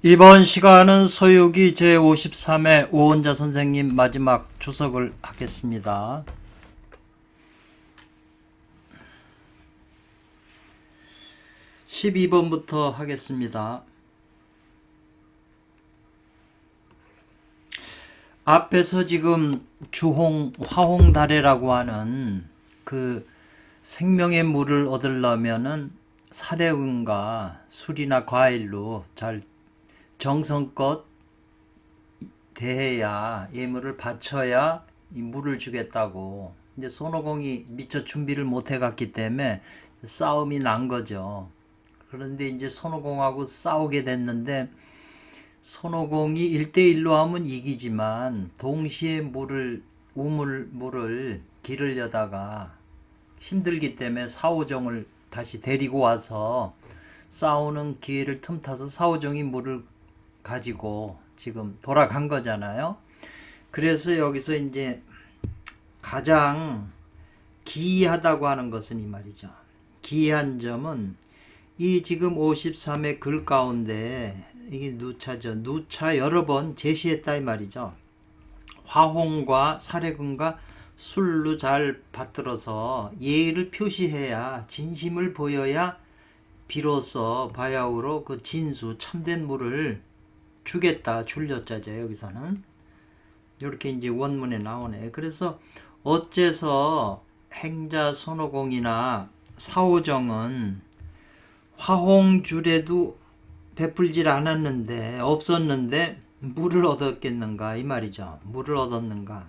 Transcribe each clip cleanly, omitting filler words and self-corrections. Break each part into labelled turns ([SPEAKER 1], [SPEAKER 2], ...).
[SPEAKER 1] 이번 시간은 서유기 제53회 오은자 선생님 마지막 주석을 하겠습니다. 12번부터 하겠습니다. 앞에서 지금 주홍, 화홍다래라고 하는 그 생명의 물을 얻으려면은 사료금과 술이나 과일로 잘 정성껏 대해야 예물을 바쳐야 이 물을 주겠다고. 이제 손오공이 미처 준비를 못 해갔기 때문에 싸움이 난 거죠. 그런데 이제 손오공하고 싸우게 됐는데 손오공이 1대1로 하면 이기지만 동시에 물을 기르려다가 힘들기 때문에 사오정을 다시 데리고 와서 싸우는 기회를 틈타서 사오정이 물을 가지고 지금 돌아간 거잖아요. 그래서 여기서 이제 가장 기이하다고 하는 것은 이 말이죠. 기이한 점은 이 지금 53의 글 가운데 이게 누차죠. 누차 여러 번 제시했다 이 말이죠. 화홍과 사례금과 술로 잘 받들어서 예의를 표시해야 진심을 보여야 비로소 바야흐로 그 진수 참된 물을 주겠다. 줄여자죠. 여기서는 이렇게 이제 원문에 나오네. 그래서 어째서 행자 손오공이나 사오정은 화홍줄에도 베풀질 않았는데 없었는데 물을 얻었겠는가 이 말이죠. 물을 얻었는가.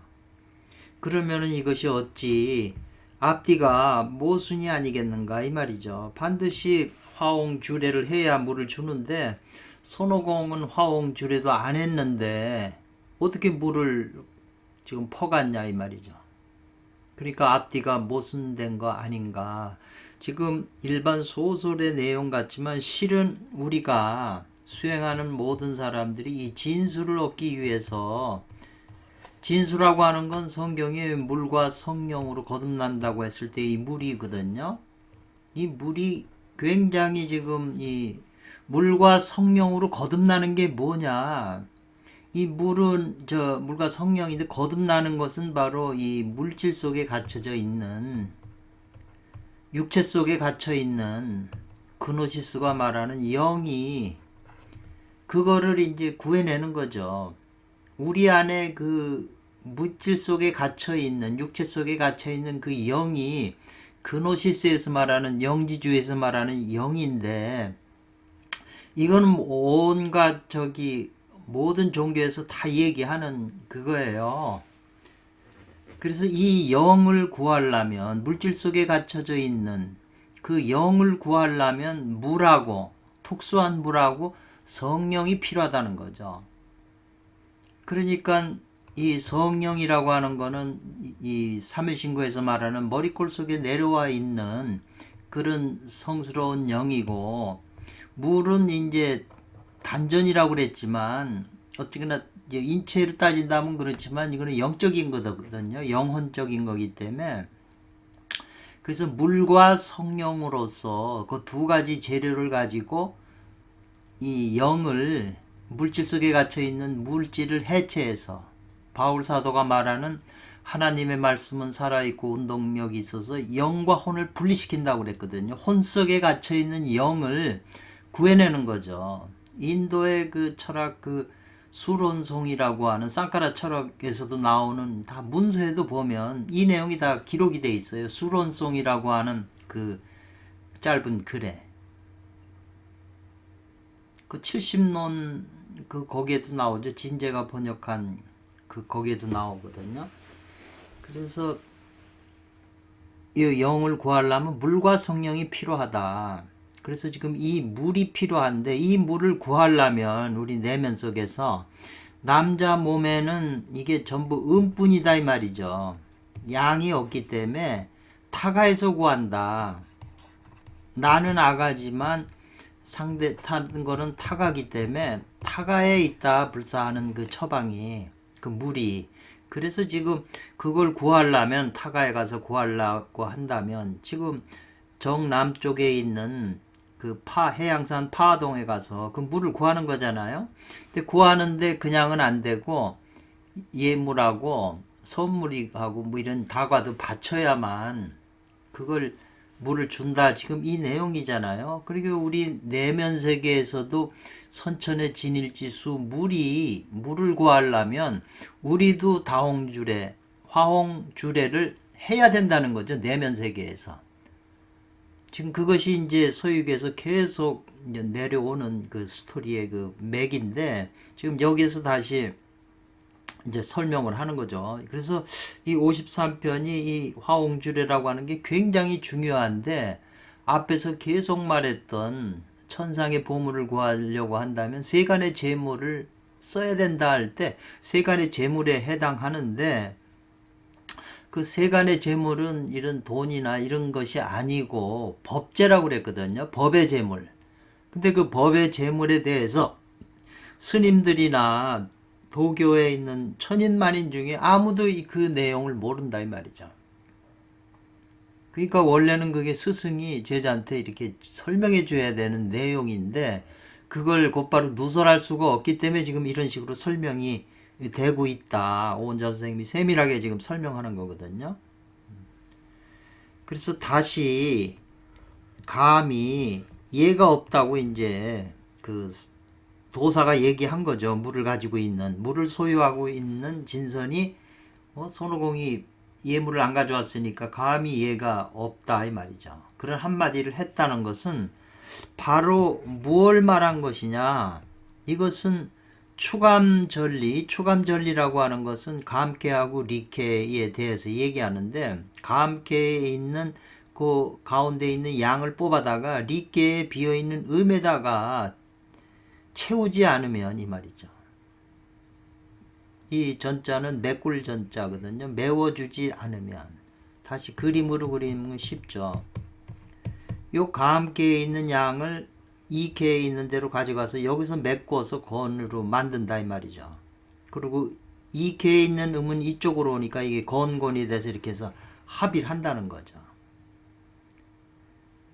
[SPEAKER 1] 그러면은 이것이 어찌 앞뒤가 모순이 아니겠는가 이 말이죠. 반드시 화홍주례를 해야 물을 주는데 손오공은 화홍주례도 안 했는데 어떻게 물을 지금 퍼갔냐 이 말이죠. 그러니까 앞뒤가 모순된 거 아닌가. 지금 일반 소설의 내용 같지만 실은 우리가 수행하는 모든 사람들이 이 진수를 얻기 위해서, 진수라고 하는 건 성경에 물과 성령으로 거듭난다고 했을 때 이 물이거든요. 이 물이 굉장히 지금 이 물과 성령으로 거듭나는 게 뭐냐. 이 물은 물과 성령인데 거듭나는 것은 바로 이 물질 속에 갇혀져 있는, 육체 속에 갇혀 있는 그노시스가 말하는 영이 그거를 이제 구해내는 거죠. 우리 안에 그 물질 속에 갇혀 있는, 육체 속에 갇혀 있는 그 영이 그노시스에서 말하는, 영지주에서 말하는 영인데, 이거는 온갖 모든 종교에서 다 얘기하는 그거예요. 그래서 이 영을 구하려면, 물질 속에 갇혀져 있는 그 영을 구하려면 물하고, 특수한 물하고 성령이 필요하다는 거죠. 그러니까 이 성령이라고 하는 거는 이 삼일신고에서 말하는 머리꼴 속에 내려와 있는 그런 성스러운 영이고, 물은 이제 단전이라고 그랬지만 어쨌거나 인체를 따진다면 그렇지만 이거는 영적인 거거든요. 영혼적인 거기 때문에, 그래서 물과 성령으로서 그 두 가지 재료를 가지고 이 영을, 물질 속에 갇혀 있는 물질을 해체해서, 바울 사도가 말하는 하나님의 말씀은 살아있고 운동력이 있어서 영과 혼을 분리시킨다고 그랬거든요. 혼 속에 갇혀 있는 영을 구해내는 거죠. 인도의 그 철학, 그 수론송이라고 하는 쌍카라 철학에서도 나오는, 다 문서에도 보면 이 내용이 다 기록이 돼 있어요. 수론송이라고 하는 그 짧은 글에. 그 70론 그 거기에도 나오죠. 진제가 번역한 그 거기에도 나오거든요. 그래서 이 영을 구하려면 물과 성령이 필요하다. 그래서 지금 이 물이 필요한데, 이 물을 구하려면 우리 내면 속에서 남자 몸에는 이게 전부 음뿐이다 이 말이죠. 양이 없기 때문에 타가에서 구한다. 나는 아가지만 상대 타는 거는 타가기 때문에 타가에 있다 불사하는 그 처방이, 그 물이. 그래서 지금 그걸 구하려면, 타가에 가서 구하려고 한다면 지금 정남쪽에 있는 그 해양산 파동에 가서 그 물을 구하는 거잖아요. 근데 구하는데 그냥은 안 되고 예물하고 선물이하고 뭐 이런 다과도 바쳐야만 그걸 물을 준다. 지금 이 내용이잖아요. 그리고 우리 내면 세계에서도 선천의 진일지수 물을 구하려면 우리도 다홍주례, 화홍주례를 해야 된다는 거죠. 내면 세계에서. 지금 그것이 이제 서유기에서 계속 이제 내려오는 그 스토리의 그 맥인데 지금 여기에서 다시 이제 설명을 하는 거죠. 그래서 이 53편이 이 화홍주례라고 하는 게 굉장히 중요한데 앞에서 계속 말했던 천상의 보물을 구하려고 한다면 세간의 재물을 써야 된다 할 때 세간의 재물에 해당하는데 그 세간의 재물은 이런 돈이나 이런 것이 아니고 법제라고 그랬거든요. 법의 재물. 근데 그 법의 재물에 대해서 스님들이나 도교에 있는 천인만인 중에 아무도 그 내용을 모른다 이 말이죠. 그러니까 원래는 그게 스승이 제자한테 이렇게 설명해 줘야 되는 내용인데 그걸 곧바로 누설할 수가 없기 때문에 지금 이런 식으로 설명이 되고 있다. 오은자 선생님이 세밀하게 지금 설명하는 거거든요. 그래서 다시 감히 예가 없다고 이제 그 도사가 얘기한 거죠. 물을 가지고 있는, 물을 소유하고 있는 진선이 손오공이 예물을 안 가져왔으니까 감히 예가 없다 이 말이죠. 그런 한마디를 했다는 것은 바로 무엇을 말한 것이냐. 이것은 추감전리라고 하는 것은 감캐하고 리캐에 대해서 얘기하는데 감캐에 있는 그 가운데 있는 양을 뽑아다가 리캐에 비어있는 음에다가 채우지 않으면 이 말이죠. 이 전자는 메꿀 전자거든요. 메워주지 않으면. 다시 그림으로 그리면 쉽죠. 요 감개에 있는 양을 이 개에 있는 대로 가져가서 여기서 메꿔서 건으로 만든다 이 말이죠. 그리고 이 개에 있는 음은 이쪽으로 오니까 이게 건건이 돼서 이렇게 해서 합의를 한다는 거죠.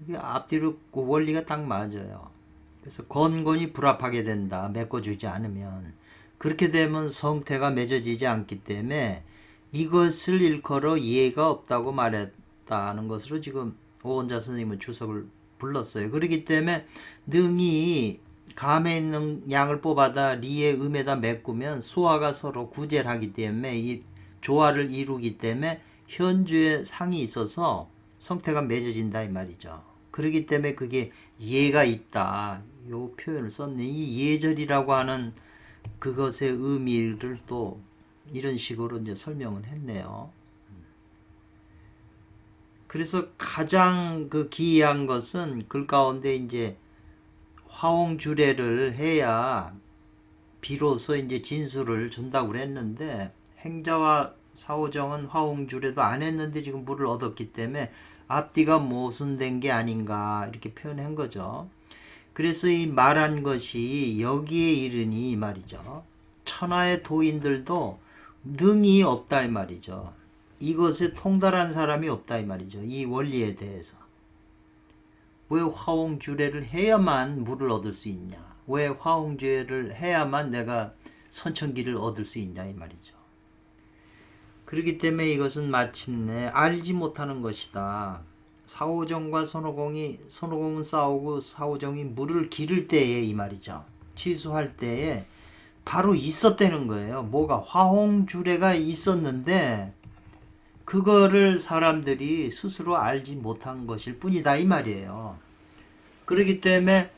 [SPEAKER 1] 이게 앞뒤로 그 원리가 딱 맞아요. 그래서 건건이 불합하게 된다. 메꿔주지 않으면. 그렇게 되면 성태가 맺어지지 않기 때문에 이것을 일컬어 예가 없다고 말했다는 것으로 지금 오원자 선생님은 주석을 불렀어요. 그렇기 때문에 능이 감에 있는 양을 뽑아다 리의 음에다 메꾸면 수화가 서로 구제를 하기 때문에 이 조화를 이루기 때문에 현주에 상이 있어서 성태가 맺어진다 이 말이죠. 그렇기 때문에 그게 예가 있다. 요 표현을 썼네. 이 예절이라고 하는 그것의 의미를 또 이런 식으로 이제 설명을 했네요. 그래서 가장 그 기이한 것은 글 가운데 이제 화홍주례를 해야 비로소 이제 진수를 준다고 그랬는데 행자와 사오정은 화홍주례도 안 했는데 지금 물을 얻었기 때문에 앞뒤가 모순된 게 아닌가 이렇게 표현한 거죠. 그래서 이 말한 것이 여기에 이르니 이 말이죠. 천하의 도인들도 능이 없다 이 말이죠. 이것에 통달한 사람이 없다 이 말이죠. 이 원리에 대해서. 왜 화홍주례를 해야만 물을 얻을 수 있냐. 왜 화홍주례를 해야만 내가 선천기를 얻을 수 있냐 이 말이죠. 그렇기 때문에 이것은 마침내 알지 못하는 것이다. 사오정과 손오공은 싸우고 사오정이 물을 기를 때에 이 말이죠. 취수할 때에 바로 있었다는 거예요. 뭐가 화홍주례가 있었는데 그거를 사람들이 스스로 알지 못한 것일 뿐이다 이 말이에요. 그렇기 때문에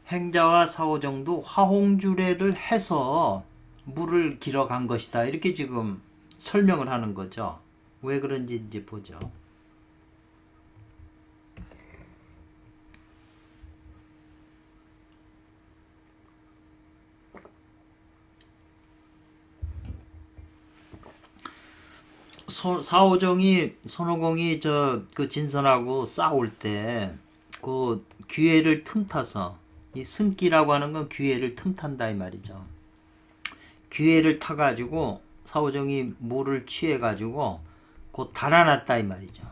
[SPEAKER 1] 행자와 사오정도 화홍주례를 해서 물을 길어간 것이다. 이렇게 지금 설명을 하는 거죠. 왜 그런지 이제 보죠. 사오정이 손오공이 그 진선하고 싸울 때 그 기회를 틈타서 이 승기라고 하는 건 기회를 틈탄다 이 말이죠. 기회를 타가지고 사오정이 물을 취해가지고 곧 달아났다 이 말이죠.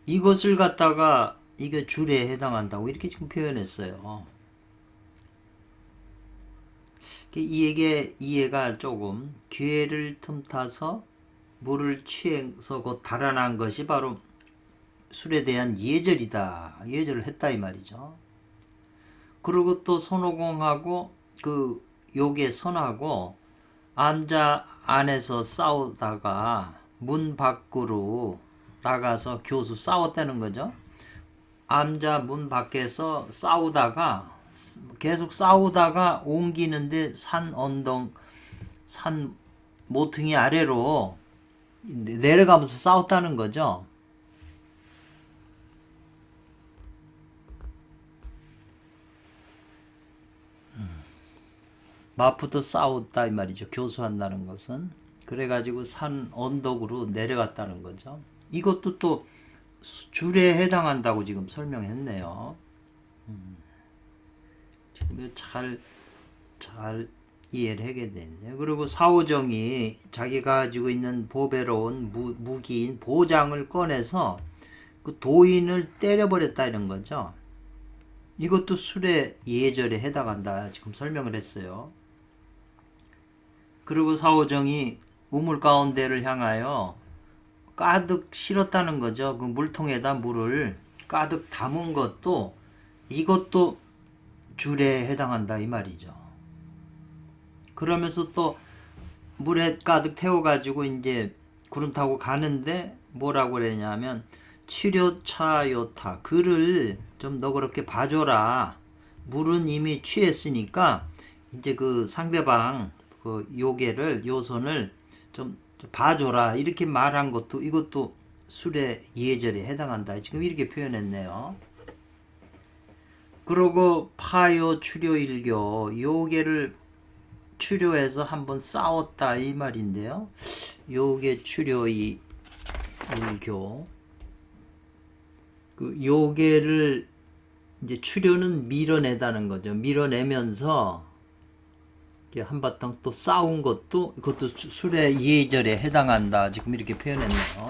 [SPEAKER 1] 이것을 갖다가 이게 주례에 해당한다고 이렇게 지금 표현했어요. 이게 이해가 조금 기회를 틈타서 물을 취해서 곧 달아난 것이 바로 술에 대한 예절이다. 예절을 했다 이 말이죠. 그리고 또 손오공하고 그 요괴 선하고 암자 안에서 싸우다가 문 밖으로 나가서 교수 싸웠다는 거죠. 암자 문 밖에서 싸우다가 계속 싸우다가 옮기는데 산 언덕 산 모퉁이 아래로 내려가면서 싸웠다는 거죠. 마푸도 싸웠다 이 말이죠. 교수한다는 것은. 그래가지고 산 언덕으로 내려갔다는 거죠. 이것도 또 주례에 해당한다고 지금 설명했네요. 지금 잘 이해를 하게 됐네요. 그리고 사오정이 자기가 가지고 있는 보배로운 무기인 보장을 꺼내서 그 도인을 때려버렸다 이런 거죠. 이것도 술의 예절에 해당한다 지금 설명을 했어요. 그리고 사오정이 우물 가운데를 향하여 가득 실었다는 거죠. 그 물통에다 물을 가득 담은 것도 이것도 주례에 해당한다 이 말이죠. 그러면서 또 물에 가득 태워가지고 이제 구름 타고 가는데 뭐라고 그랬냐면 치료차요타 그를 좀 너그럽게 봐줘라. 물은 이미 취했으니까 이제 그 상대방 그 요괴를 요손을 좀 봐줘라 이렇게 말한 것도 이것도 술의 예절에 해당한다 지금 이렇게 표현했네요. 그리고 파요 추료일교 요괴를 추료해서 한번 싸웠다 이 말인데요. 요괴 추료이 일교 그 요괴를 이제 추료는 밀어내다는 거죠. 밀어내면서 한바탕 또 싸운 것도 이것도 술의 예절에 해당한다 지금 이렇게 표현했네요.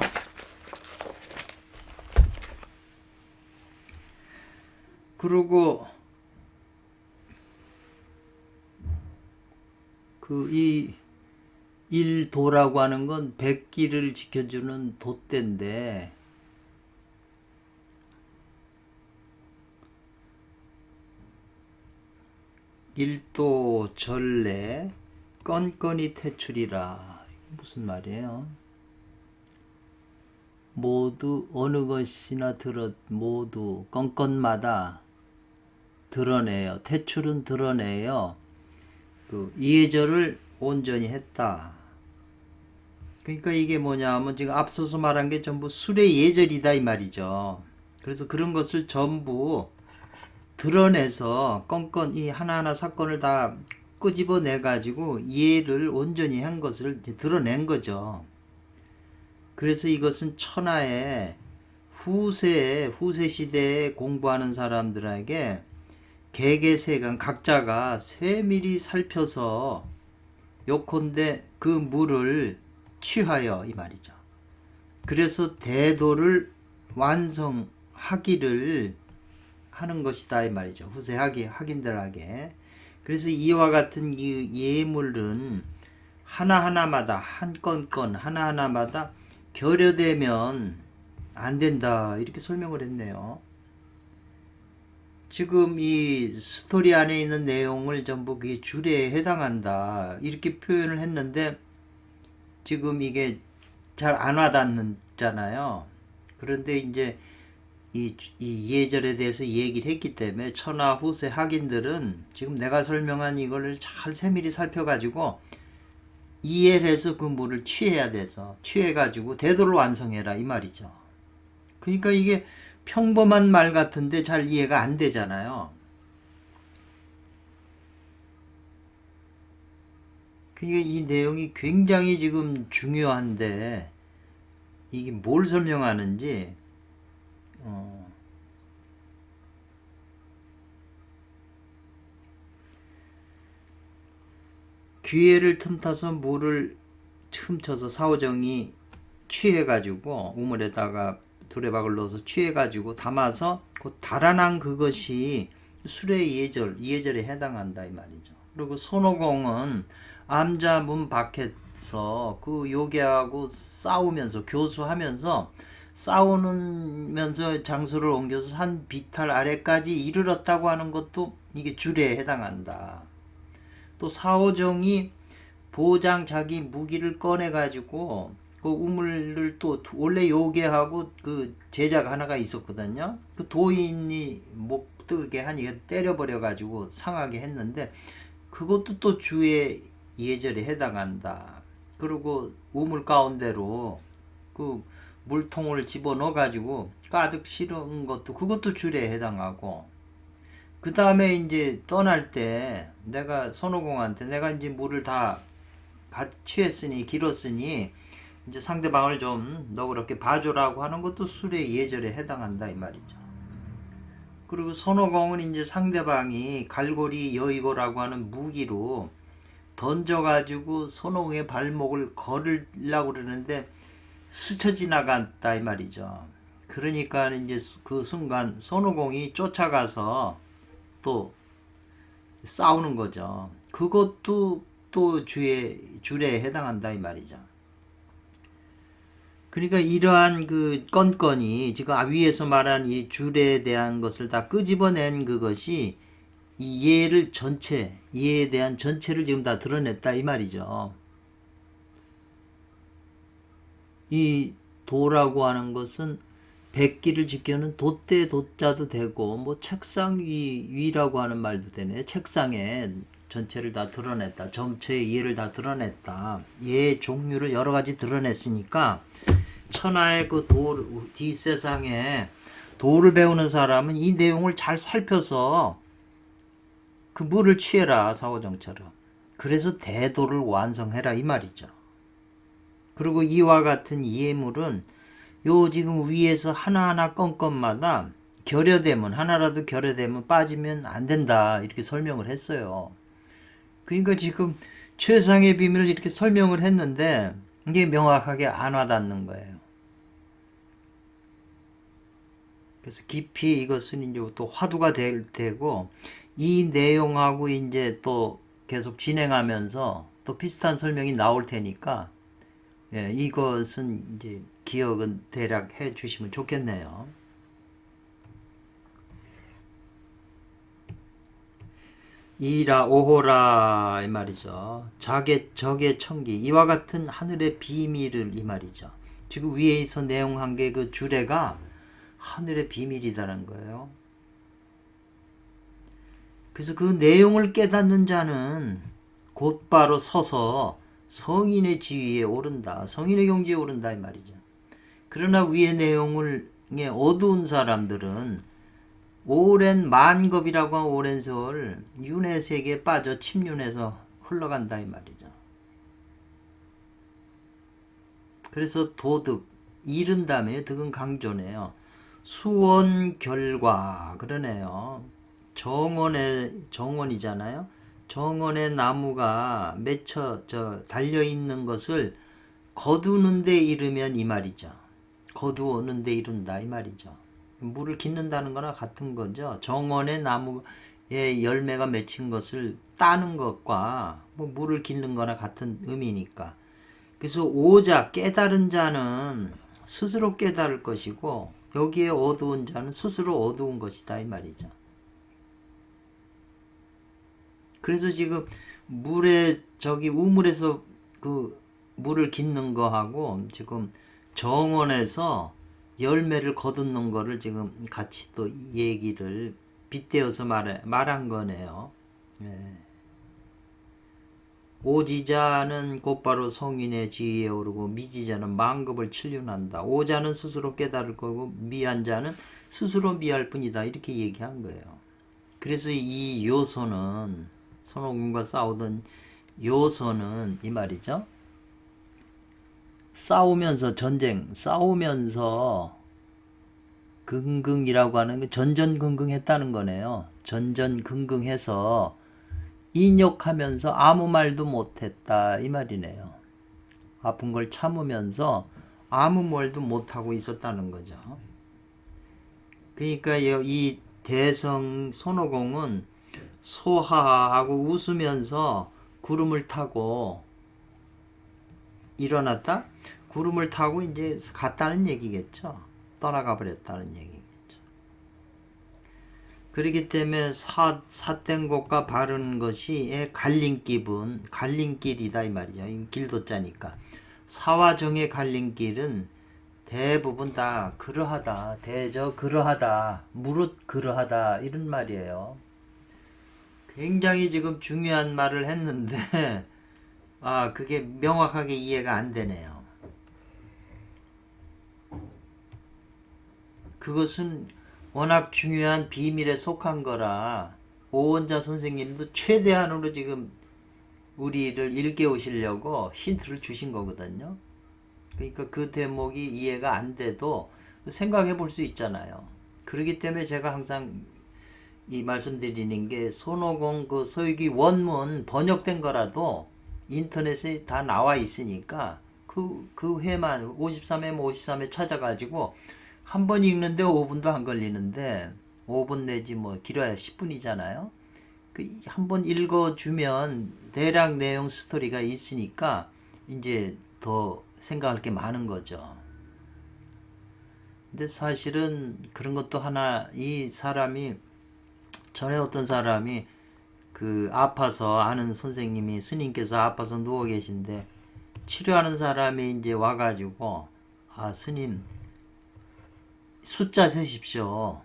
[SPEAKER 1] 그리고 그 이 일도라고 하는 건 백기를 지켜주는 돛대인데 일도 전례 건건이 퇴출이라 무슨 말이에요? 모두 어느 것이나 모두 건건마다 드러내요. 퇴출은 드러내요. 그 예절을 온전히 했다. 그러니까 이게 뭐냐면 지금 앞서서 말한 게 전부 술의 예절이다 이 말이죠. 그래서 그런 것을 전부 드러내서 건건 이 하나하나 사건을 다 끄집어내 가지고 이해를 온전히 한 것을 드러낸 거죠. 그래서 이것은 천하의 후세 시대에 공부하는 사람들에게 개개세간 각자가 세밀히 살펴서 요컨대 그 물을 취하여 이 말이죠. 그래서 대도를 완성하기를 하는 것이다 이 말이죠. 후세 학인들에게. 그래서 이와 같은 이 예물은 하나하나마다 한 건건 하나하나마다 결여되면 안 된다 이렇게 설명을 했네요. 지금 이 스토리 안에 있는 내용을 전부 그게 주례에 해당한다 이렇게 표현을 했는데 지금 이게 잘 안 와닿잖아요. 그런데 이제 이 예절에 대해서 얘기를 했기 때문에 천하 후세 학인들은 지금 내가 설명한 이거를 잘 세밀히 살펴가지고 이해를 해서 그 물을 취해야 돼서 취해가지고 대도를 완성해라 이 말이죠. 그러니까 이게 평범한 말 같은데 잘 이해가 안 되잖아요. 그러니까 이 내용이 굉장히 지금 중요한데 이게 뭘 설명하는지 기회를 틈타서 물을 틈쳐서 사오정이 취해가지고 우물에다가 두레박을 넣어서 취해가지고 담아서 그 달아난 그것이 술의 예절에 해당한다 이 말이죠. 그리고 손오공은 암자 문 밖에서 그 요괴하고 싸우면서 교수하면서 싸우면서 장소를 옮겨서 산 비탈 아래까지 이르렀다고 하는 것도 이게 주례에 해당한다. 또 사오정이 보장 자기 무기를 꺼내 가지고 그 우물을 또 원래 요괴하고 그 제자가 하나가 있었거든요. 그 도인이 못 뜨게 하니까 때려버려 가지고 상하게 했는데 그것도 또 주의 예절에 해당한다. 그리고 우물 가운데로 그 물통을 집어넣어 가지고 가득 실은 것도 그것도 주례에 해당하고, 그 다음에 이제 떠날 때 내가 손오공한테 내가 이제 물을 다 취했으니 길었으니 이제 상대방을 좀 너그럽게 봐줘라고 하는 것도 술의 예절에 해당한다 이 말이죠. 그리고 손오공은 이제 상대방이 갈고리 여의고라고 하는 무기로 던져가지고 손오공의 발목을 거르려고 그러는데 스쳐 지나갔다 이 말이죠. 그러니까 이제 그 순간 손오공이 쫓아가서 또 싸우는 거죠. 그것도 또 주례에 해당한다 이 말이죠. 그러니까 이러한 그 건건이 지금 위에서 말한 이 주례에 대한 것을 다 끄집어낸 그것이 이 예에 대한 전체를 지금 다 드러냈다 이 말이죠. 이 도라고 하는 것은 백기를 지켜는 돛대 돛자도 되고 뭐 책상 위라고 하는 말도 되네. 책상에 전체를 다 드러냈다. 전체의 예를 다 드러냈다. 예의 종류를 여러 가지 드러냈으니까 천하의 그 뒷세상에 도를 배우는 사람은 이 내용을 잘 살펴서 그 물을 취해라 사오정처럼. 그래서 대도를 완성해라 이 말이죠. 그리고 이와 같은 예물은 요 지금 위에서 하나하나 건건마다 결여되면 하나라도 결여되면 빠지면 안 된다 이렇게 설명을 했어요. 그러니까 지금 최상의 비밀을 이렇게 설명을 했는데 이게 명확하게 안 와닿는 거예요. 그래서 깊이 이것은 이제 또 화두가 될 테고 이 내용하고 이제 또 계속 진행하면서 또 비슷한 설명이 나올 테니까 예, 이것은 이제 기억은 대략 해 주시면 좋겠네요. 이라 오호라 이 말이죠. 적의 청기 이와 같은 하늘의 비밀을 이 말이죠. 지금 위에서 내용한 게 그 주례가 하늘의 비밀이다는 거예요. 그래서 그 내용을 깨닫는 자는 곧바로 서서 성인의 지위에 오른다. 성인의 경지에 오른다 이 말이죠. 그러나 위의 내용을 어두운 사람들은 오랜 만겁이라고 하는 오랜 세월 윤회 세계에 빠져 침륜해서 흘러간다 이 말이죠. 그래서 도득 이른다며 득은 강조네요. 수원 결과 그러네요. 정원이잖아요. 정원의 나무가 맺혀 달려 있는 것을 거두는 데 이르면 이 말이죠. 거두는 데 이른다 이 말이죠. 물을 깃는다는 거나 같은 거죠. 정원의 나무에 열매가 맺힌 것을 따는 것과 뭐 물을 깃는 거나 같은 의미니까. 그래서 오자 깨달은 자는 스스로 깨달을 것이고 여기에 어두운 자는 스스로 어두운 것이다 이 말이죠. 그래서 지금 우물에서 그 물을 깃는 거하고 지금 정원에서 열매를 거두는 거를 지금 같이 또 얘기를 빗대어서 말한 거네요. 예. 오지자는 곧바로 성인의 지위에 오르고 미지자는 만급을 칠륜한다. 오자는 스스로 깨달을 거고 미한 자는 스스로 미할 뿐이다. 이렇게 얘기한 거예요. 그래서 이 요소는 손오공과 싸우던 요소는 이 말이죠. 싸우면서 긍긍이라고 하는 게 전전긍긍했다는 거네요. 전전긍긍해서 인욕하면서 아무 말도 못했다 이 말이네요. 아픈 걸 참으면서 아무 말도 못하고 있었다는 거죠. 그러니까 이 대성 손오공은 소하하고 웃으면서 구름을 타고 일어났다? 구름을 타고 이제 갔다는 얘기겠죠. 떠나가 버렸다는 얘기겠죠. 그렇기 때문에 삿된 곳과 바른 것이 갈림길이다 이 말이죠. 길도자니까. 사와 정의 갈림길은 대부분 다 그러하다, 그러하다, 무릇 그러하다 이런 말이에요. 굉장히 지금 중요한 말을 했는데 그게 명확하게 이해가 안 되네요. 그것은 워낙 중요한 비밀에 속한 거라 오원자 선생님도 최대한으로 지금 우리를 일깨우시려고 힌트를 주신 거거든요. 그러니까 그 대목이 이해가 안 돼도 생각해 볼 수 있잖아요. 그렇기 때문에 제가 항상 이 말씀드리는 게 손오공 그 서유기 원문 번역된 거라도 인터넷에 다 나와 있으니까 그 회만 53회 53회 찾아가지고 한 번 읽는데 5분도 안 걸리는데 5분 내지 뭐 길어야 10분이잖아요. 그 한 번 읽어주면 대략 내용 스토리가 있으니까 이제 더 생각할 게 많은 거죠. 근데 사실은 그런 것도 하나 이 사람이 전에 어떤 사람이 그 아파서 아는 선생님이 스님께서 아파서 누워 계신데 치료하는 사람이 이제 와가지고 스님 숫자 세십시오.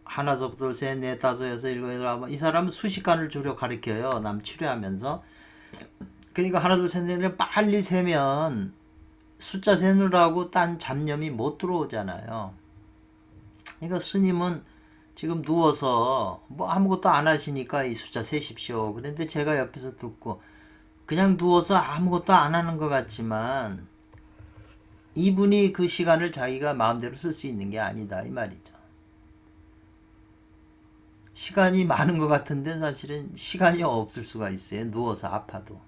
[SPEAKER 1] 하나서부터 셋, 넷, 다섯, 여섯, 일곱, 여덟, 아홉. 이 사람은 수식관을 주로 가르쳐요. 남 치료하면서. 그러니까 하나, 둘, 셋, 넷 빨리 세면 숫자 세느라고 딴 잡념이 못 들어오잖아요. 그러니까 스님은 지금 누워서 뭐 아무것도 안 하시니까 이 숫자 세십시오. 그런데 제가 옆에서 듣고 그냥 누워서 아무것도 안 하는 것 같지만 이분이 그 시간을 자기가 마음대로 쓸 수 있는 게 아니다 이 말이죠. 시간이 많은 것 같은데 사실은 시간이 없을 수가 있어요. 누워서 아파도.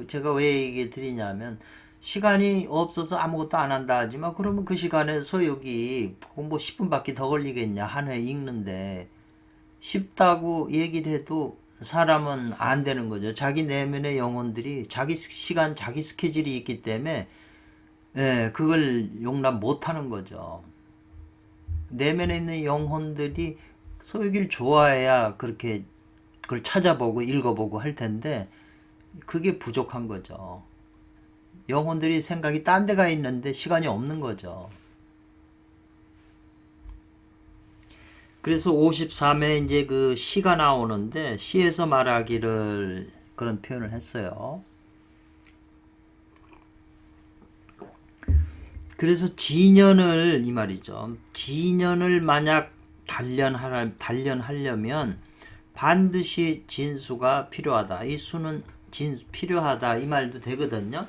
[SPEAKER 1] 제가 왜 얘기 드리냐면 시간이 없어서 아무것도 안 한다 하지만 그러면 그 시간에 서유기 뭐 10분밖에 더 걸리겠냐 한 회 읽는데 쉽다고 얘기를 해도 사람은 안 되는 거죠. 자기 내면의 영혼들이 자기 시간 자기 스케줄이 있기 때문에 그걸 용납 못하는 거죠. 내면에 있는 영혼들이 서유기를 좋아해야 그렇게 그걸 찾아보고 읽어보고 할 텐데 그게 부족한 거죠. 영혼들이 생각이 딴 데가 있는데 시간이 없는 거죠. 그래서 53회 이제 그 시가 나오는데 시에서 말하기를 그런 표현을 했어요. 그래서 진연을 이 말이죠. 진연을 만약 단련하려면 반드시 진수가 필요하다. 이 수는 필요하다 이 말도 되거든요.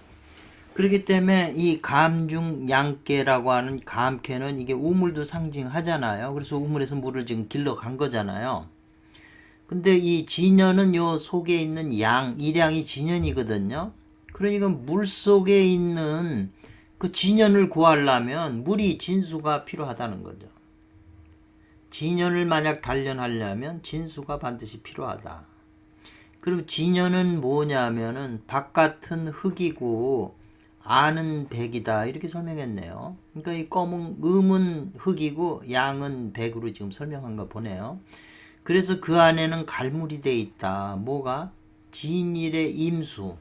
[SPEAKER 1] 그렇기 때문에 이 감중양계라고 하는 감캐는 이게 우물도 상징하잖아요. 그래서 우물에서 물을 지금 길러 간 거잖아요. 근데 이 진연은 요 속에 있는 일양이 진연이거든요. 그러니까 물 속에 있는 그 진연을 구하려면 물이 진수가 필요하다는 거죠. 진연을 만약 단련하려면 진수가 반드시 필요하다. 그럼 진연은 뭐냐면은 바깥은 흙이고 안은 백이다 이렇게 설명했네요. 그러니까 이 음은 흙이고 양은 백으로 지금 설명한 거 보네요. 그래서 그 안에는 갈물이 돼 있다. 뭐가? 진일의 임수.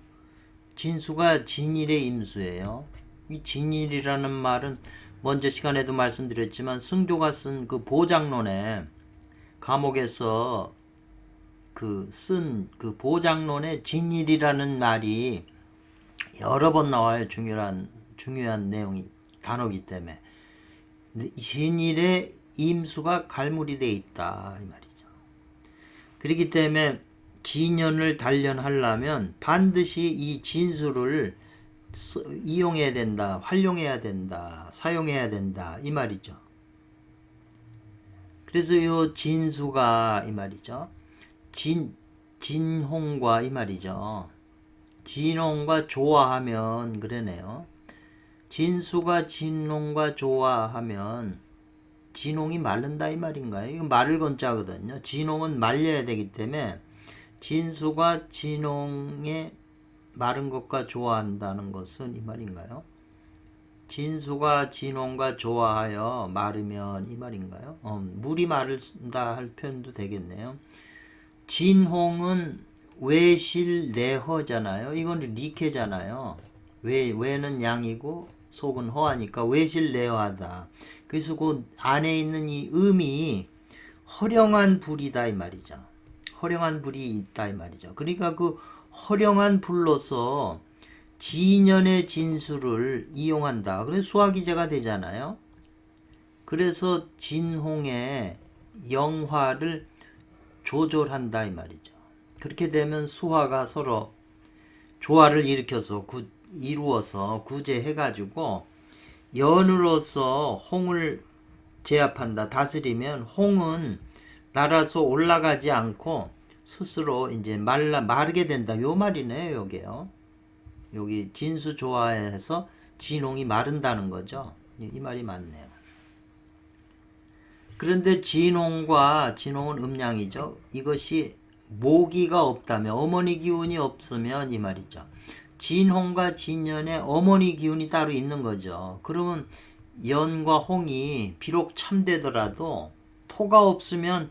[SPEAKER 1] 진수가 진일의 임수예요. 이 진일이라는 말은 먼저 시간에도 말씀드렸지만 승조가 쓴 그 보장론에 감옥에서 쓴 그 보장론에 진일이라는 말이 여러 번 나와요. 중요한 내용이 단어기 때문에. 진일의 임수가 갈물이 돼 있다 이 말이죠. 그렇기 때문에 진연을 단련하려면 반드시 이 진수를 이용해야 된다, 활용해야 된다, 사용해야 된다 이 말이죠. 그래서 이 진수가 이 말이죠. 진홍과 이 말이죠. 진홍과 조화하면 그러네요. 진수가 진홍과 조화하면 진홍이 마른다 이 말인가요? 이거 마를 건자거든요. 진홍은 말려야 되기 때문에 진수가 진홍의 마른 것과 좋아한다는 것은 이 말인가요? 진수가 진홍과 좋아하여 마르면 이 말인가요? 물이 마른다 할 표현도 되겠네요. 진홍은 외실내허잖아요. 이건 리케잖아요. 외는 양이고 속은 허하니까 외실내허하다. 그래서 그 안에 있는 이 음이 허령한 불이다 이 말이죠. 허령한 불이 있다 이 말이죠. 그러니까 그 허령한 불로서 진연의 진수를 이용한다. 그래서 수화기제가 되잖아요. 그래서 진홍의 영화를 조절한다 이 말이죠. 그렇게 되면 수화가 서로 조화를 이루어서 구제해가지고 연으로서 홍을 제압한다, 다스리면 홍은 날아서 올라가지 않고 스스로 이제 마르게 된다. 요 말이네요, 요게요. 여기 진수 조화해서 진홍이 마른다는 거죠. 이 말이 맞네요. 그런데 진홍은 음양이죠. 이것이 모기가 없다면, 어머니 기운이 없으면 이 말이죠. 진홍과 진연에 어머니 기운이 따로 있는 거죠. 그러면 연과 홍이 비록 참되더라도 토가 없으면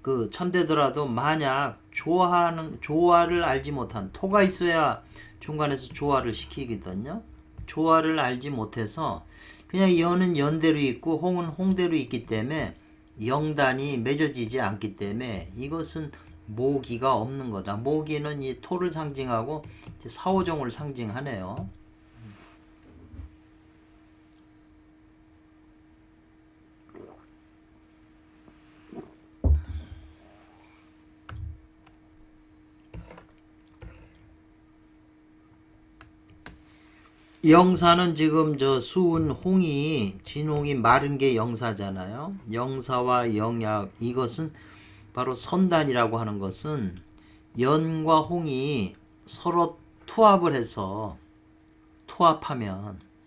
[SPEAKER 1] 그 참되더라도 만약 조화를 알지 못한 토가 있어야 중간에서 조화를 시키거든요. 조화를 알지 못해서 그냥 연은 연대로 있고 홍은 홍대로 있기 때문에 영단이 맺어지지 않기 때문에 이것은 모기가 없는 거다. 모기는 이 토를 상징하고 사오종을 상징하네요. 영사는 지금 저 수은 홍이 진홍이 마른 게 영사잖아요. 영사와 영약 이것은 바로 선단이라고 하는 것은 연과 홍이 서로 투합을 해서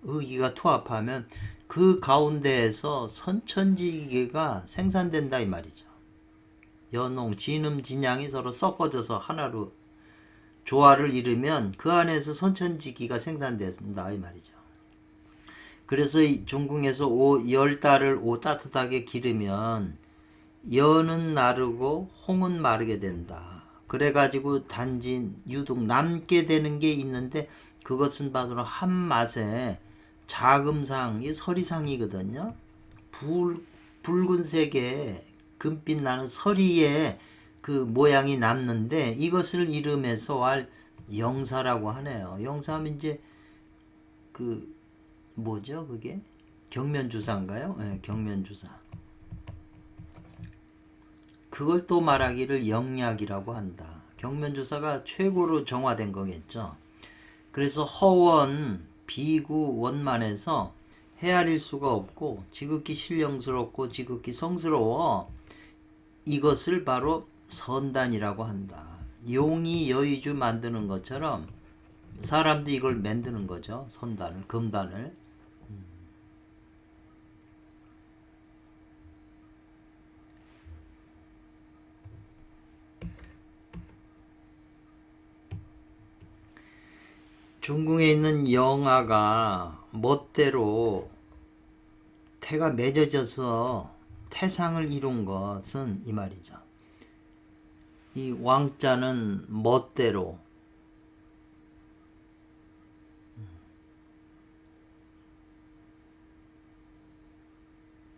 [SPEAKER 1] 의기가 투합하면 그 가운데에서 선천지기가 생산된다 이 말이죠. 연홍, 진음, 진양이 서로 섞어져서 하나로 조화를 이루면 그 안에서 선천지기가 생산된다 이 말이죠. 그래서 중궁에서 10달을 따뜻하게 기르면 연은 나르고 홍은 마르게 된다. 그래가지고 단지 유독 남게 되는 게 있는데 그것은 바로 한 맛의 자금상이 서리상이거든요. 붉은색의 금빛 나는 서리의 그 모양이 남는데 이것을 이름해서 할 영사라고 하네요. 영사하면 이제 그 뭐죠 그게? 경면주사인가요? 네, 경면주사. 그걸 또 말하기를 영약이라고 한다. 경면주사가 최고로 정화된 거겠죠. 그래서 허원, 비구, 원만해서 헤아릴 수가 없고 지극히 신령스럽고 지극히 성스러워. 이것을 바로 선단이라고 한다. 용이 여의주 만드는 것처럼 사람도 이걸 만드는 거죠. 선단을, 금단을. 중궁에 있는 영아가 멋대로 태가 맺어져서 태상을 이룬 것은 이 말이죠. 이 왕자는 멋대로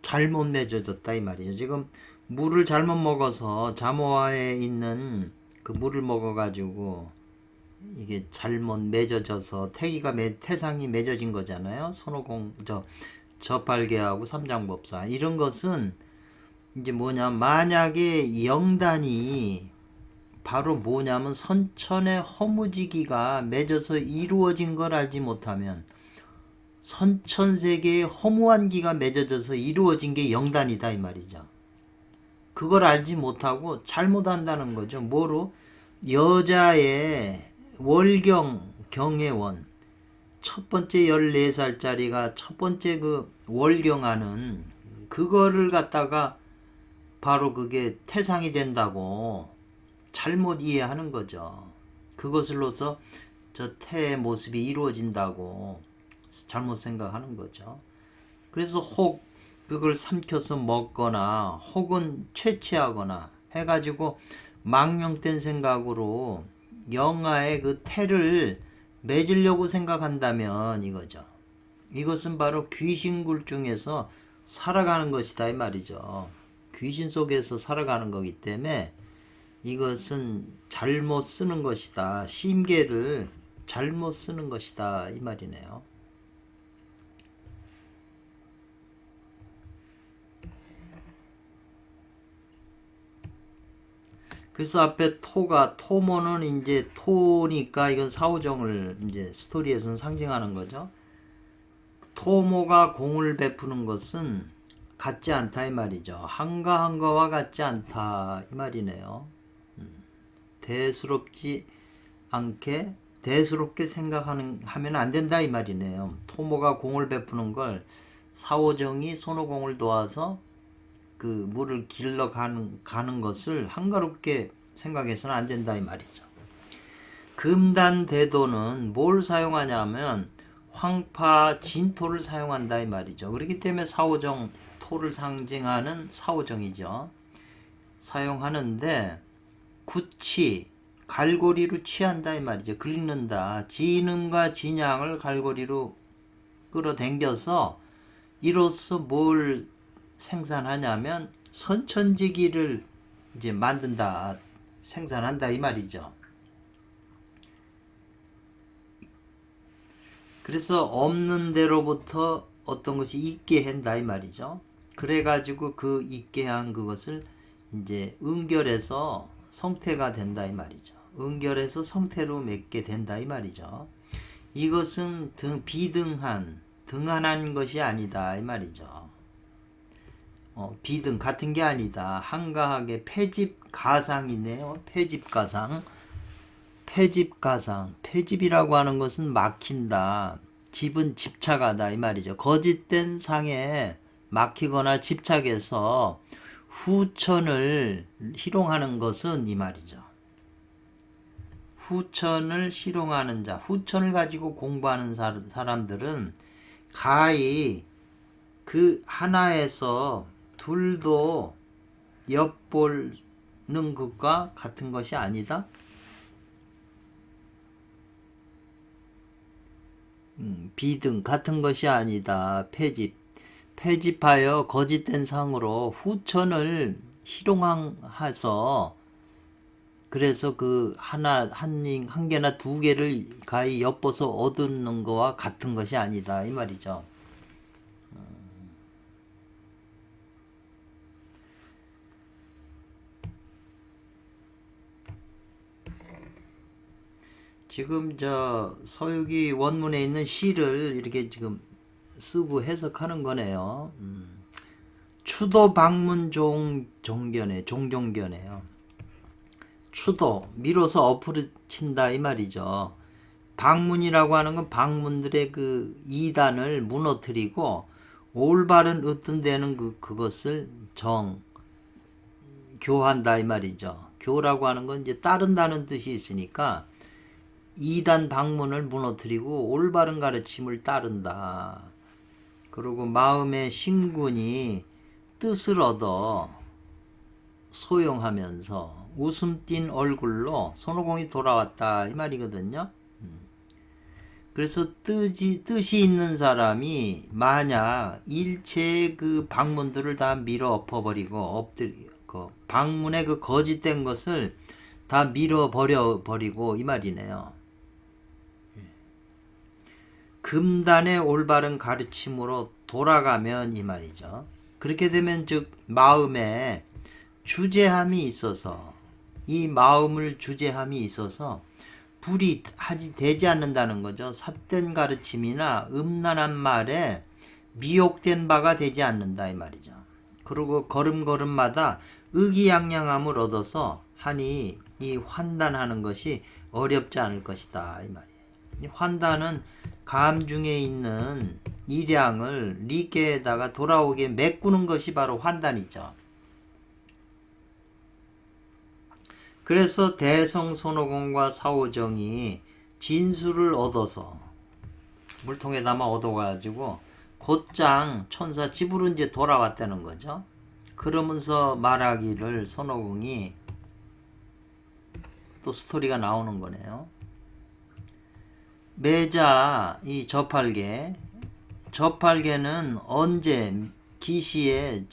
[SPEAKER 1] 잘못 맺어졌다 이 말이죠. 지금 물을 잘못 먹어서 잠오하에 있는 그 물을 먹어가지고 이게 잘못 맺어져서 태상이 맺어진 거잖아요. 손오공 저팔계하고 삼장법사 이런 것은 이제 뭐냐 만약에 영단이 바로 뭐냐면 선천의 허무지기가 맺어서 이루어진 걸 알지 못하면 선천세계의 허무한 기가 맺어져서 이루어진 게 영단이다 이 말이죠. 그걸 알지 못하고 잘못한다는 거죠. 뭐로? 여자의 월경 경애원 첫 번째 14살짜리가 첫 번째 그 월경하는 그거를 갖다가 바로 그게 태상이 된다고 잘못 이해하는 거죠. 그것으로서 저 태의 모습이 이루어진다고 잘못 생각하는 거죠. 그래서 혹 그걸 삼켜서 먹거나 혹은 채취하거나 해가지고 망령된 생각으로 영아의 그 태를 맺으려고 생각한다면 이거죠. 이것은 바로 귀신굴 중에서 살아가는 것이다 이 말이죠. 귀신 속에서 살아가는 거기 때문에 이것은 잘못 쓰는 것이다. 심계를 잘못 쓰는 것이다 이 말이네요. 그래서 앞에 토모는 이제 토니까 이건 사오정을 이제 스토리에서는 상징하는 거죠. 토모가 공을 베푸는 것은 같지 않다 이 말이죠. 한가한 거와 같지 않다 이 말이네요. 대수롭지 않게 대수롭게 생각하면 안 된다 이 말이네요. 토모가 공을 베푸는 걸 사오정이 손오공을 도와서 그 물을 길러 가는 것을 한가롭게 생각해서는 안 된다 이 말이죠. 금단대도는 뭘 사용하냐면 황파 진토를 사용한다 이 말이죠. 그렇기 때문에 사오정 토를 상징하는 사오정이죠. 사용하는데 구치 갈고리로 취한다 이 말이죠. 긁는다. 진음과 진양을 갈고리로 끌어당겨서 이로써 뭘 생산하냐면 선천지기를 이제 만든다, 생산한다 이 말이죠. 그래서 없는 데로부터 어떤 것이 있게 한다 이 말이죠. 그래가지고 그 있게 한 그것을 이제 응결해서 성태가 된다 이 말이죠. 응결해서 성태로 맺게 된다 이 말이죠. 이것은 등한한 것이 아니다 이 말이죠. 비등 같은 게 아니다. 한가하게 패집가상이네요. 패집가상. 패집이라고 하는 것은 막힌다. 집은 집착하다 이 말이죠. 거짓된 상에 막히거나 집착해서 후천을 희롱하는 것은 이 말이죠. 후천을 희롱하는 자, 후천을 가지고 공부하는 사람들은 가히 그 하나에서 둘도 엿보는 것과 같은 것이 아니다. 비등 같은 것이 아니다. 패집하여 거짓된 상으로 후천을 희롱해서 그래서 그 한 개나 두 개를 가히 엿보서 얻는 것과 같은 것이 아니다 이 말이죠. 지금 저 서유기 원문에 있는 시를 이렇게 지금 쓰고 해석하는 거네요. 추도 방문 종종견해요. 추도 밀어서 엎으친다 이 말이죠. 방문이라고 하는 건 방문들의 그 이단을 무너뜨리고 올바른 어떤 데는 그것을 교한다 이 말이죠. 교라고 하는 건 이제 따른다는 뜻이 있으니까 이단 방문을 무너뜨리고 올바른 가르침을 따른다. 그리고 마음의 신군이 뜻을 얻어 소용하면서 웃음 띤 얼굴로 손오공이 돌아왔다 이 말이거든요. 그래서 뜻이 있는 사람이 만약 일체의 그 방문들을 다 밀어 엎어버리고 방문의 그 거짓된 것을 다 밀어버리고 이 말이네요. 금단의 올바른 가르침으로 돌아가면 이 말이죠. 그렇게 되면 즉 마음에 주제함이 있어서 이 마음을 주제함이 있어서 불이 되지 않는다는 거죠. 삿된 가르침이나 음란한 말에 미혹된 바가 되지 않는다 이 말이죠. 그리고 걸음걸음마다 의기양양함을 얻어서 하니 이 환단하는 것이 어렵지 않을 것이다 이 말이에요. 이 환단은 감 중에 있는 일양을 리께에다가 돌아오게 메꾸는 것이 바로 환단이죠. 그래서 대성 손오공과 사오정이 진수를 얻어서 물통에 담아 얻어가지고 곧장 천사 집으로 이제 돌아왔다는 거죠. 그러면서 말하기를 손오공이 또 스토리가 나오는 거네요. 매자 이 저팔계는 언제 기시에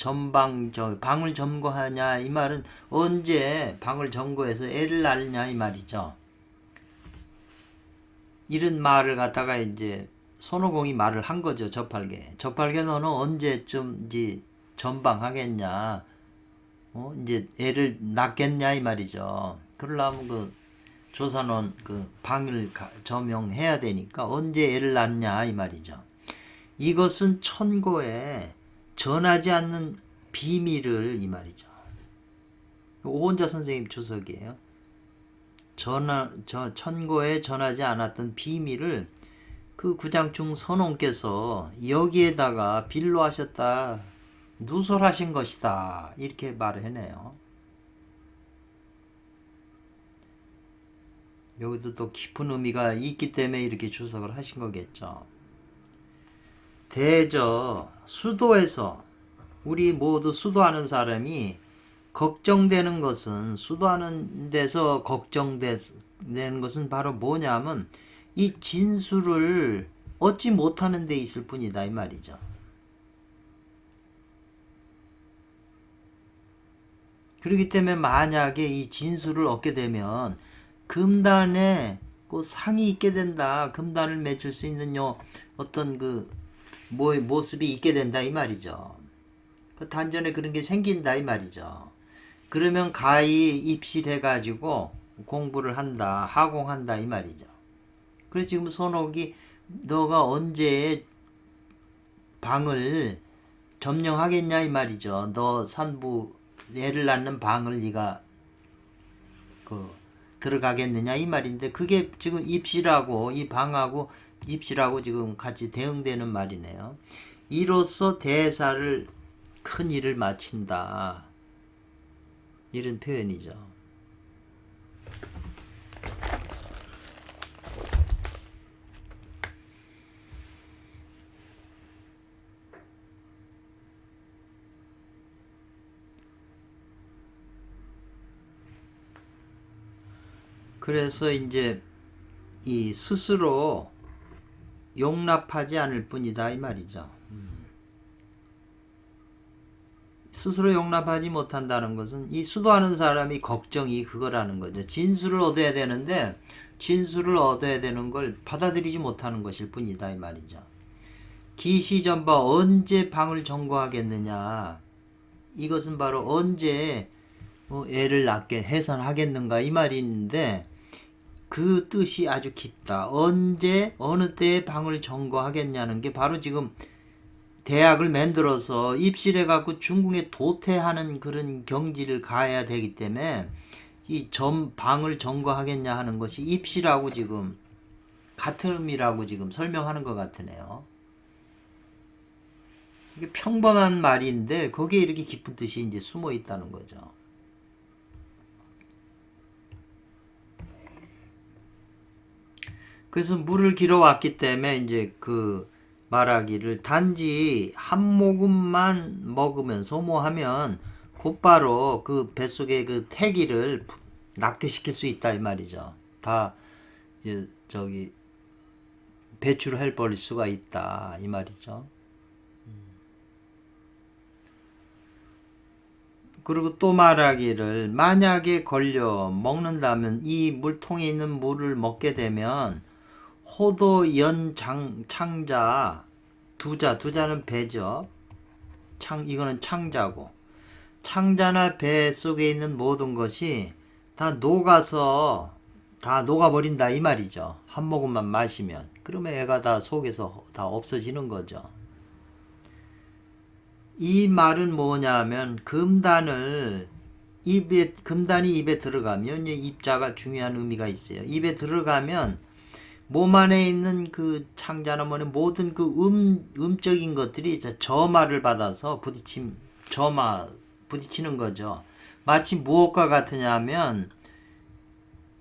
[SPEAKER 1] 방을 점거하냐, 이 말은 언제 방을 점거해서 애를 낳느냐 이 말이죠. 이런 말을 갖다가 이제 손오공이 말을 한 거죠. 저팔계 너는 언제쯤 이제 전방하겠냐, 이제 애를 낳겠냐 이 말이죠. 그러려면 그 조선원 그 방을 점용해야 되니까 언제 애를 낳냐 이 말이죠. 이것은 천고에 전하지 않는 비밀을 이 말이죠. 오원자 선생님 주석이에요. 천고에 전하지 않았던 비밀을 그 구장충 선원께서 여기에다가 빌로하셨다, 누설하신 것이다, 이렇게 말을 해내요. 여기도 또 깊은 의미가 있기 때문에 이렇게 주석을 하신 거겠죠. 수도에서 우리 모두 수도하는 사람이 걱정되는 것은, 수도하는 데서 걱정되는 것은 바로 뭐냐면 이 진수를 얻지 못하는 데 있을 뿐이다 이 말이죠. 그렇기 때문에 만약에 이 진수를 얻게 되면 금단에 그 상이 있게 된다, 금단을 맺을 수 있는 어떤 그 모습이 있게 된다 이 말이죠. 그 단전에 그런 게 생긴다 이 말이죠. 그러면 가히 입실해가지고 공부를 한다, 하공한다 이 말이죠. 그래서 지금 손옥이 너가 언제 방을 점령하겠냐 이 말이죠. 너 산부 애를 낳는 방을 네가 들어가겠느냐 이 말인데, 그게 지금 입실하고 이 방하고 입실하고 지금 같이 대응되는 말이네요. 이로써 대사를 큰 일을 마친다, 이런 표현이죠. 그래서 이제 이 스스로 용납하지 않을 뿐이다 이 말이죠. 스스로 용납하지 못한다는 것은 이 수도하는 사람이 걱정이 그거라는 거죠. 진수를 얻어야 되는데 진수를 얻어야 되는 걸 받아들이지 못하는 것일 뿐이다 이 말이죠. 기시전바 언제 방을 점거하겠느냐, 이것은 바로 언제 애를 낳게 해산하겠는가 이 말인데, 그 뜻이 아주 깊다. 언제 어느 때에 방을 점거하겠냐는 게 바로 지금 대학을 만들어서 입실해 갖고 중궁에 도태하는 그런 경지를 가야 되기 때문에 이 방을 점거하겠냐 하는 것이 입실하고 지금 같은 의미라고 지금 설명하는 것 같으네요. 이게 평범한 말인데 거기에 이렇게 깊은 뜻이 이제 숨어 있다는 거죠. 그래서 물을 길어왔기 때문에 이제 그 말하기를 단지 한 모금만 먹으면 소모하면 곧바로 그 뱃속의 그 태기를 낙태시킬 수 있다 이 말이죠. 다 이제 배출해 버릴 수가 있다 이 말이죠. 그리고 또 말하기를 만약에 걸려 먹는다면 이 물통에 있는 물을 먹게 되면 호도 창자, 두자는 배죠. 이거는 창자고, 창자나 배 속에 있는 모든 것이 다 녹아서 다 녹아버린다 이 말이죠. 한 모금만 마시면. 그러면 애가 다 속에서 다 없어지는 거죠. 이 말은 뭐냐면 금단이 입에 들어가면, 입자가 중요한 의미가 있어요. 입에 들어가면 몸 안에 있는 그 창자나 뭐니 모든 그 음적인 것들이 점화를 받아서 점화 부딪히는 거죠. 마치 무엇과 같으냐면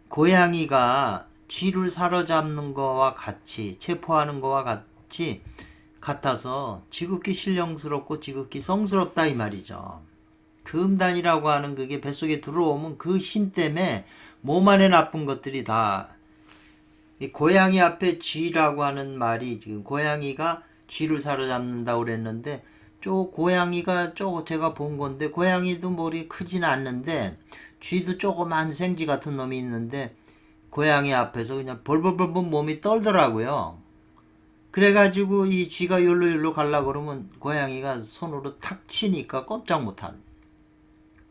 [SPEAKER 1] 고양이가 쥐를 사로잡는 거와 같이 체포하는 거와 같아서 지극히 신령스럽고 지극히 성스럽다 이 말이죠. 그 음단이라고 하는 그게 뱃속에 들어오면 그 힘 때문에 몸 안에 나쁜 것들이 다 고양이 앞에 쥐라고 하는 말이 지금 고양이가 쥐를 사로잡는다고 그랬는데 고양이가 제가 본 건데 고양이도 머리 크진 않는데 쥐도 조그만 생쥐 같은 놈이 있는데 고양이 앞에서 그냥 벌벌벌벌 몸이 떨더라고요. 그래가지고 이 쥐가 열로 가려고 그러면 고양이가 손으로 탁 치니까 꼼짝 못한.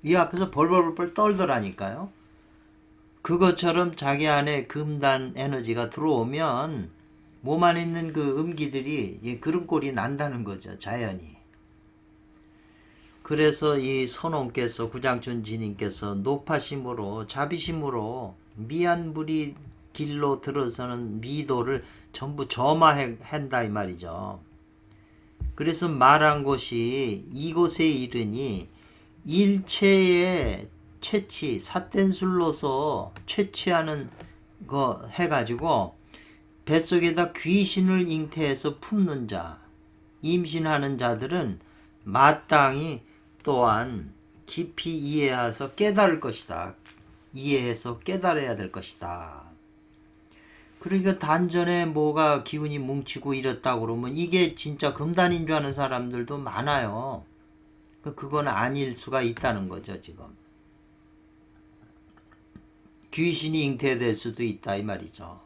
[SPEAKER 1] 이 앞에서 벌벌벌 떨더라니까요. 그것처럼 자기 안에 금단 에너지가 들어오면 몸 안에 있는 그 음기들이 그런 꼴이 난다는 거죠. 자연이. 그래서 이 선원께서 구장춘 지님께서 높아심으로 자비심으로 미안불이 길로 들어서는 미도를 전부 점화한다 이 말이죠. 그래서 말한 것이 이곳에 이르니 일체의 채취 삿댄술로서 채취하는 거 해가지고 뱃속에다 귀신을 잉태해서 품는 자 임신하는 자들은 마땅히 또한 깊이 이해해서 깨달을 것이다. 이해해서 깨달아야 될 것이다. 그러니까 단전에 뭐가 기운이 뭉치고 이렇다고 그러면 이게 진짜 금단인 줄 아는 사람들도 많아요. 그건 아닐 수가 있다는 거죠, 지금. 귀신이 잉태될 수도 있다 이 말이죠.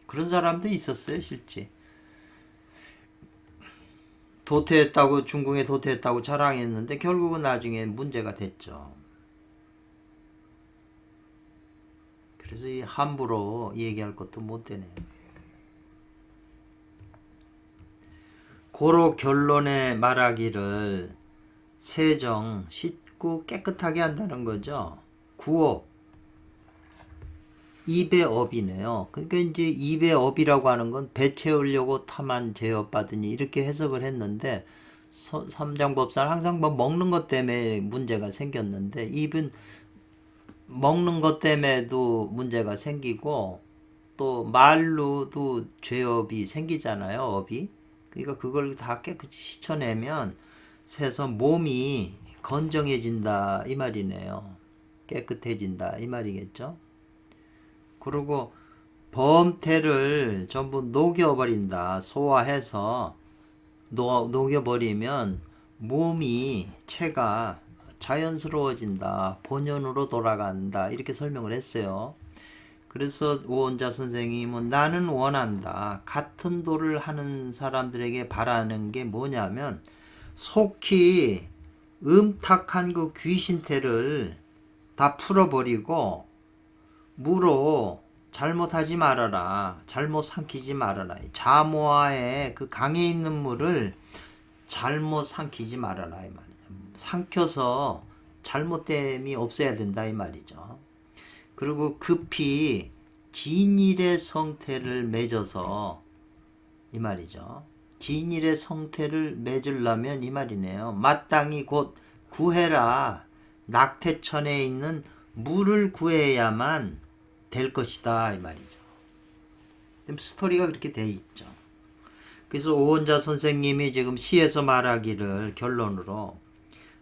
[SPEAKER 1] 그런 사람도 있었어요, 실제. 도태했다고 중궁에 도태했다고 자랑했는데 결국은 나중에 문제가 됐죠. 그래서 이 함부로 얘기할 것도 못 되네요. 고로 결론에 말하기를 세정, 씻고 깨끗하게 한다는 거죠. 구업, 입의 업이네요. 그러니까 이제 입의 업이라고 하는 건 배 채우려고 탐한 제업 받으니 이렇게 해석을 했는데 삼장법상 항상 뭐 먹는 것 때문에 문제가 생겼는데 입은 먹는 것 때문에도 문제가 생기고 또 말로도 죄업이 생기잖아요. 업이. 그러니까 그걸 다 깨끗이 씻어내면 새서 몸이 건정해진다 이 말이네요. 깨끗해진다 이 말이겠죠. 그리고 범태를 전부 녹여버린다. 소화해서 녹여버리면 몸이 체가 자연스러워진다. 본연으로 돌아간다. 이렇게 설명을 했어요. 그래서 오원자 선생님은 나는 원한다. 같은 도를 하는 사람들에게 바라는 게 뭐냐면 속히 음탁한 그 귀신태를 다 풀어버리고 무로 잘못하지 말아라. 잘못 삼키지 말아라. 자모아의 그 강에 있는 물을 잘못 삼키지 말아라 이 말이야. 삼켜서 잘못됨이 없어야 된다 이 말이죠. 그리고 급히 진일의 성태를 맺어서 이 말이죠. 진일의 성태를 맺으려면 이 말이네요. 마땅히 곧 구해라. 낙태천에 있는 물을 구해야만 될 것이다 이 말이죠. 스토리가 그렇게 돼 있죠. 그래서 오원자 선생님이 지금 시에서 말하기를 결론으로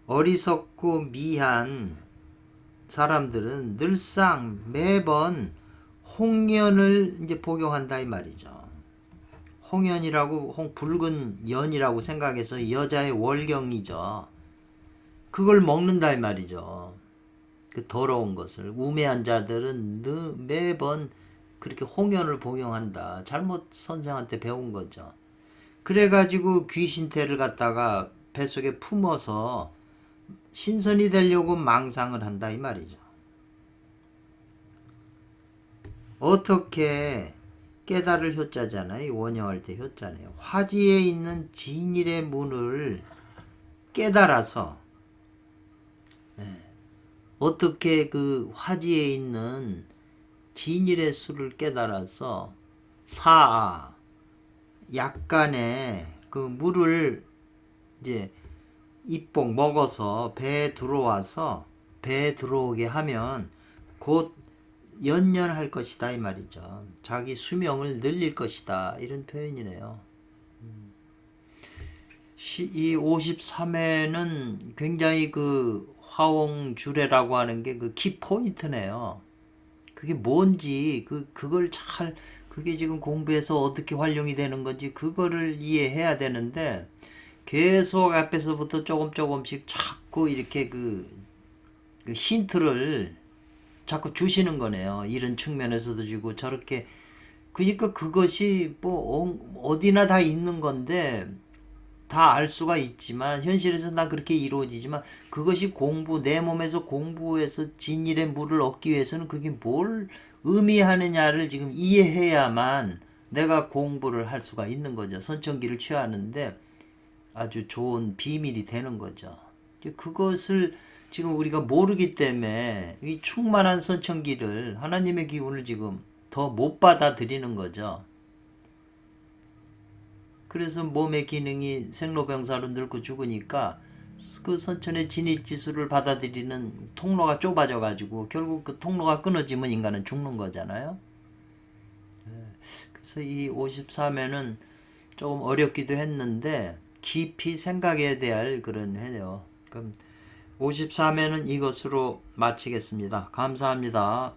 [SPEAKER 1] 어리석고 미한 사람들은 늘상 매번 홍연을 이제 복용한다 이 말이죠. 홍연이라고 붉은 연이라고 생각해서 여자의 월경이죠. 그걸 먹는다 이 말이죠. 그 더러운 것을 우매한 자들은 매번 그렇게 홍연을 복용한다. 잘못 선생한테 배운 거죠. 그래가지고 귀신태를 갖다가 뱃속에 품어서 신선이 되려고 망상을 한다 이 말이죠. 어떻게 깨달을 효자잖아요. 원형할 때 효자네요. 화지에 있는 진일의 문을 깨달아서 어떻게 그 화지에 있는 진일의 수를 깨달아서 사 약간의 그 물을 이제 입복 먹어서 배에 들어와서 배에 들어오게 하면 곧 연년할 것이다 이 말이죠. 자기 수명을 늘릴 것이다 이런 표현이네요. 이 53회는 굉장히 그 화옹주례라고 하는 게 그 키포인트네요. 그게 뭔지 그걸 잘 그게 지금 공부해서 어떻게 활용이 되는 건지 그거를 이해해야 되는데 계속 앞에서부터 조금씩 자꾸 이렇게 그 힌트를 자꾸 주시는 거네요. 이런 측면에서도 주고 저렇게 그러니까 그것이 뭐 어디나 다 있는 건데 다 알 수가 있지만 현실에서 다 그렇게 이루어지지만 그것이 공부 내 몸에서 공부해서 진일의 물을 얻기 위해서는 그게 뭘 의미하느냐를 지금 이해해야만 내가 공부를 할 수가 있는 거죠. 선천기를 취하는데 아주 좋은 비밀이 되는 거죠. 그것을 지금 우리가 모르기 때문에 이 충만한 선천기를 하나님의 기운을 지금 더 못 받아들이는 거죠. 그래서 몸의 기능이 생로병사로 늙고 죽으니까 그 선천의 진입지수를 받아들이는 통로가 좁아져 가지고 결국 그 통로가 끊어지면 인간은 죽는 거잖아요. 그래서 이 53회는 조금 어렵기도 했는데 깊이 생각해야 될 그런 회네요. 그럼 53회는 이것으로 마치겠습니다. 감사합니다.